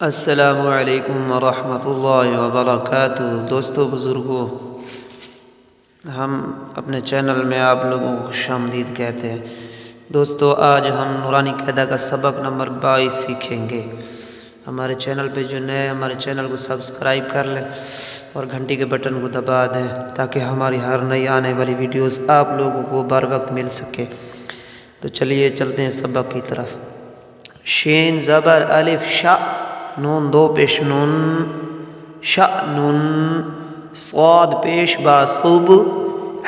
السلام علیکم ورحمۃ اللہ وبرکاتہ۔ دوستو بزرگوں، ہم اپنے چینل میں آپ لوگوں کو خوش آمدید کہتے ہیں۔ دوستو، آج ہم نورانی قاعدہ کا سبق نمبر 22 سیکھیں گے۔ ہمارے چینل پہ جو نئے ہمارے چینل کو سبسکرائب کر لیں اور گھنٹی کے بٹن کو دبا دیں تاکہ ہماری ہر نئی آنے والی ویڈیوز آپ لوگوں کو بر وقت مل سکے۔ تو چلیے چلتے ہیں سبق کی طرف۔ شین زبر الف شا، نون دو پیش نون، شأنن، صاد پیش با صوب،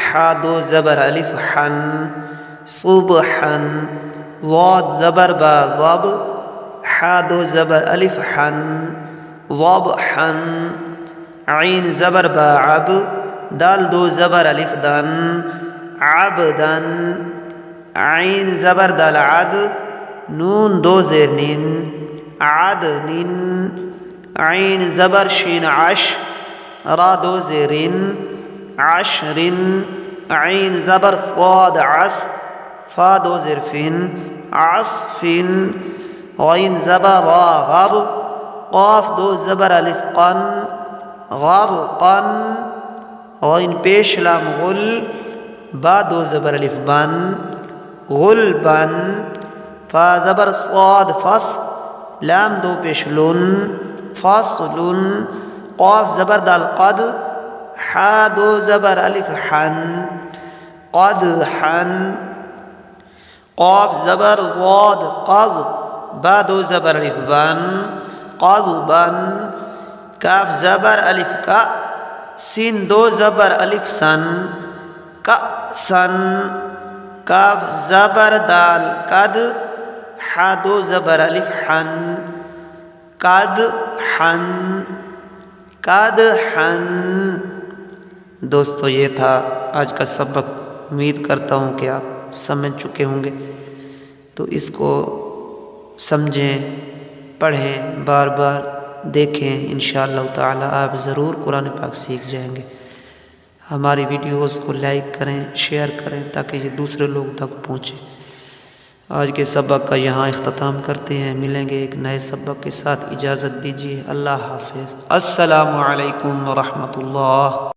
حا دو زبر الف حن، صبحن، ضاد زبر با ضب، حا دو زبر الف حن، ضبحن، عین زبر با عب، دال دو زبر الف دن، عبدن، عین زبر دال عد، نون دو زیر نین، عدن، عین زبر شین عش، را دو زیرین، عشر، عین زبر صاد عص، فا دو زیر فین، عصف، غین زبر را غر، قاف دو زبر الف قن، غرقن، غین پیش لام غل، با دو زبر الف بن، غلبن، فا زبر صاد فص، لام دو پیش لن، فصل، قاف زبر دال قد، حا دو زبر الف حن، قدحن، قاف زبر ضاد قض، با دو زبر الف بن، قضبن، کاف زبر الف کا، سین دو زبر الف سن، کأسن، کاف زبر دال قد، حا دو زبر الف حن، قدحن، قدحن۔ دوستو، یہ تھا آج کا سبق۔ امید کرتا ہوں کہ آپ سمجھ چکے ہوں گے، تو اس کو سمجھیں، پڑھیں، بار بار دیکھیں۔ انشاءاللہ تعالی آپ ضرور قرآن پاک سیکھ جائیں گے۔ ہماری ویڈیوز کو لائک کریں، شیئر کریں تاکہ یہ دوسرے لوگ تک پہنچے۔ آج کے سبق کا یہاں اختتام کرتے ہیں۔ ملیں گے ایک نئے سبق کے ساتھ۔ اجازت دیجیے۔ اللہ حافظ۔ السلام علیکم ورحمۃ اللہ۔